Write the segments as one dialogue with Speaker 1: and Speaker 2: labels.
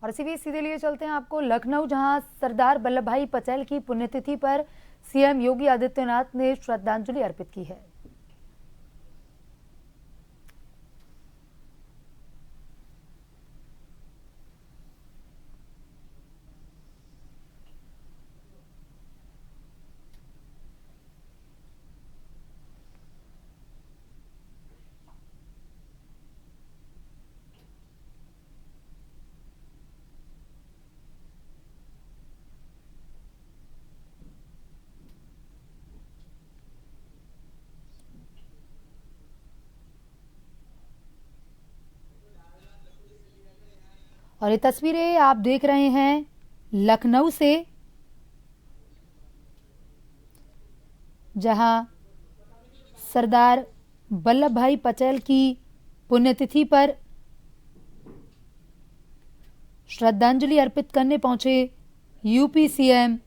Speaker 1: और इसी बीच सीधे लिए चलते हैं आपको लखनऊ, जहां सरदार वल्लभ भाई पटेल की पुण्यतिथि पर सीएम योगी आदित्यनाथ ने श्रद्धांजलि अर्पित की है। और ये तस्वीरें आप देख रहे हैं लखनऊ से, जहां सरदार वल्लभ भाई पटेल की पुण्यतिथि पर श्रद्धांजलि अर्पित करने पहुंचे यूपी सीएम।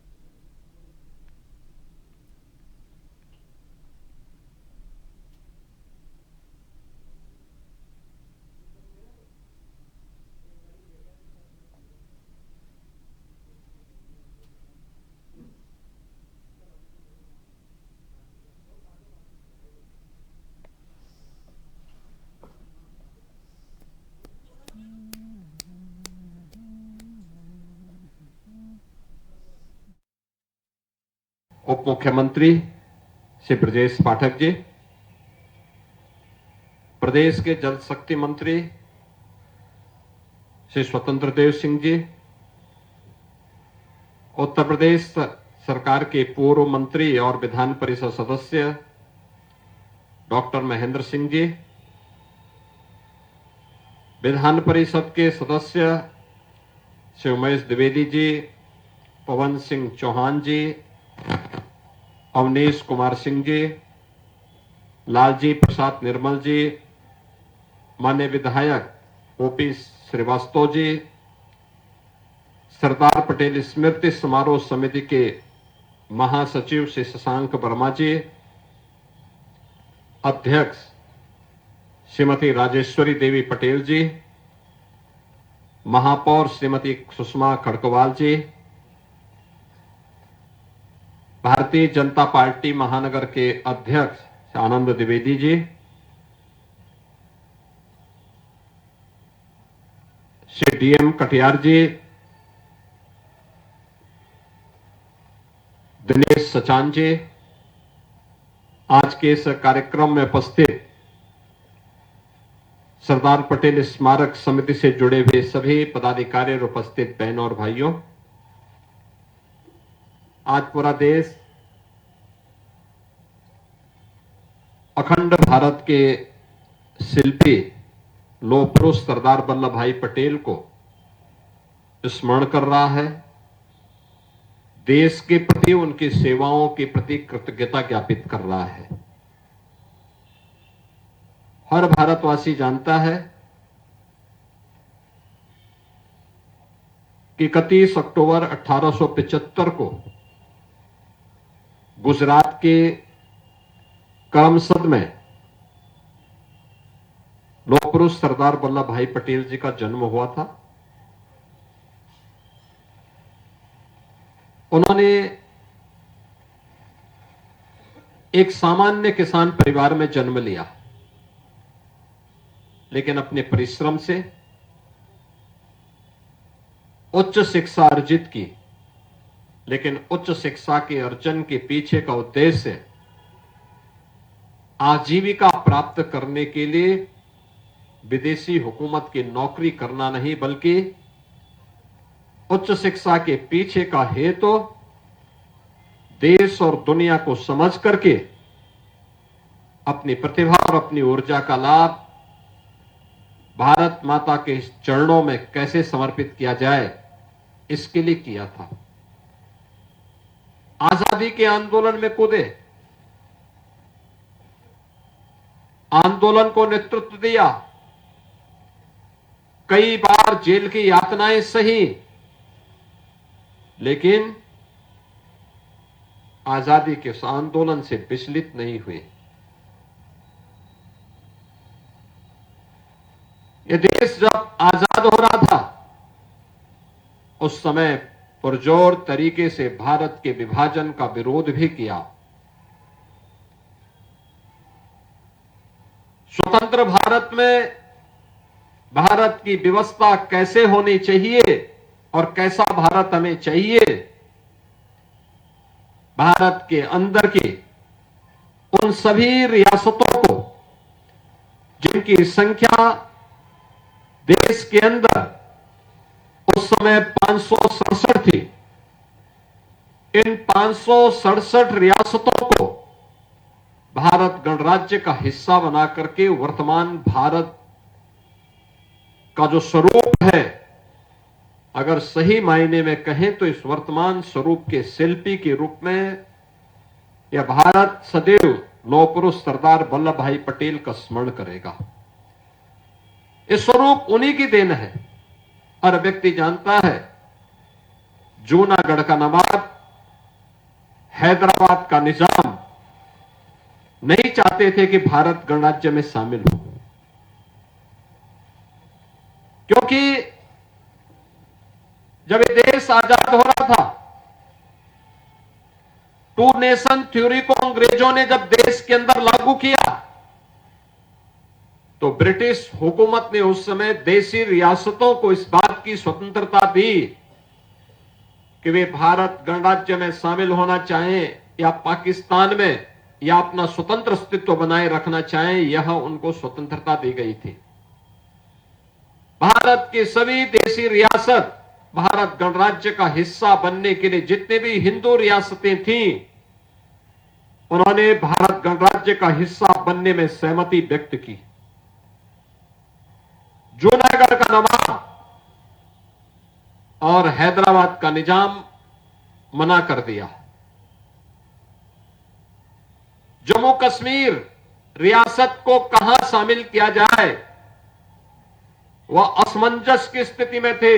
Speaker 2: उप मुख्यमंत्री श्री ब्रजेश पाठक जी, प्रदेश के जल शक्ति मंत्री श्री स्वतंत्र देव सिंह जी, उत्तर प्रदेश सरकार के पूर्व मंत्री और विधान परिषद सदस्य डॉक्टर महेंद्र सिंह जी, विधान परिषद के सदस्य श्री उमेश द्विवेदी जी, पवन सिंह चौहान जी, अवनीश कुमार सिंह जी, लालजी प्रसाद निर्मल जी, माननीय विधायक ओपी श्रीवास्तव जी, सरदार पटेल स्मृति समारोह समिति के महासचिव श्री शशांक वर्मा जी, अध्यक्ष श्रीमती राजेश्वरी देवी पटेल जी, महापौर श्रीमती सुषमा खड़कवाल जी, भारतीय जनता पार्टी महानगर के अध्यक्ष आनंद द्विवेदी जी, श्री डीएम कटियार जी, दिनेश सचान जी, आज के इस कार्यक्रम में उपस्थित सरदार पटेल स्मारक समिति से जुड़े हुए सभी पदाधिकारी और उपस्थित बहनों और भाइयों, आज पूरा देश अखंड भारत के शिल्पी लौह पुरुष सरदार वल्लभ भाई पटेल को स्मरण कर रहा है। देश के प्रति उनकी सेवाओं के प्रति कृतज्ञता ज्ञापित कर रहा है। हर भारतवासी जानता है कि 31 अक्टूबर 1875 को गुजरात के करमसद में लौह पुरुष सरदार वल्लभ भाई पटेल जी का जन्म हुआ था। उन्होंने एक सामान्य किसान परिवार में जन्म लिया, लेकिन अपने परिश्रम से उच्च शिक्षा अर्जित की। लेकिन उच्च शिक्षा के अर्जन के पीछे का उद्देश्य आजीविका प्राप्त करने के लिए विदेशी हुकूमत की नौकरी करना नहीं, बल्कि उच्च शिक्षा के पीछे का हेतु देश और दुनिया को समझ करके अपनी प्रतिभा और अपनी ऊर्जा का लाभ भारत माता के चरणों में कैसे समर्पित किया जाए, इसके लिए किया था। आजादी के आंदोलन में कूदे, आंदोलन को नेतृत्व दिया, कई बार जेल की यातनाएं सही, लेकिन आजादी के उस आंदोलन से विचलित नहीं हुए। यह देश जब आजाद हो रहा था उस समय पुरजोर तरीके से भारत के विभाजन का विरोध भी किया। स्वतंत्र भारत में भारत की व्यवस्था कैसे होनी चाहिए और कैसा भारत हमें चाहिए, भारत के अंदर की उन सभी रियासतों को जिनकी संख्या देश के अंदर उस समय 567 थी, इन 567 रियासतों को भारत गणराज्य का हिस्सा बना करके वर्तमान भारत का जो स्वरूप है, अगर सही मायने में कहें तो इस वर्तमान स्वरूप के शिल्पी के रूप में यह भारत सदैव लौह पुरुष सरदार वल्लभ भाई पटेल का स्मरण करेगा। ये स्वरूप उन्हीं की देन है। हर व्यक्ति जानता है, जूनागढ़ का नवाब, हैदराबाद का निजाम नहीं चाहते थे कि भारत गणराज्य में शामिल हो, क्योंकि जब ये देश आजाद हो रहा था, टू नेशन थ्योरी को अंग्रेजों ने जब देश के अंदर लागू किया तो ब्रिटिश हुकूमत ने उस समय देशी रियासतों को इस बात की स्वतंत्रता दी कि वे भारत गणराज्य में शामिल होना चाहें या पाकिस्तान में या अपना स्वतंत्र अस्तित्व बनाए रखना चाहें, यह उनको स्वतंत्रता दी गई थी। भारत की सभी देशी रियासत भारत गणराज्य का हिस्सा बनने के लिए जितने भी हिंदू रियासतें थीं, उन्होंने भारत गणराज्य का हिस्सा बनने में सहमति व्यक्त की। जूनागढ़ का नवाब और हैदराबाद का निजाम मना कर दिया। जम्मू कश्मीर रियासत को कहां शामिल किया जाए, वह असमंजस की स्थिति में थे।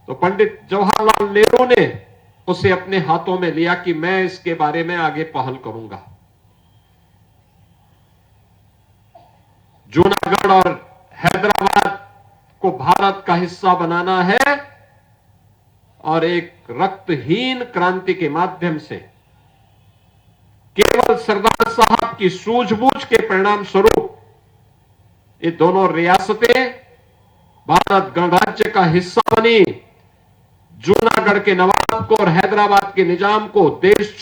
Speaker 2: तो पंडित जवाहरलाल नेहरू ने उसे अपने हाथों में लिया कि मैं इसके बारे में आगे पहल करूंगा। जूनागढ़ और हैदराबाद को भारत का हिस्सा बनाना है और एक रक्तहीन क्रांति के माध्यम से केवल सरदार साहब की सूझबूझ के परिणाम स्वरूप ये दोनों रियासतें भारत गणराज्य का हिस्सा बनी। जूनागढ़ के नवाब को और हैदराबाद के निजाम को देश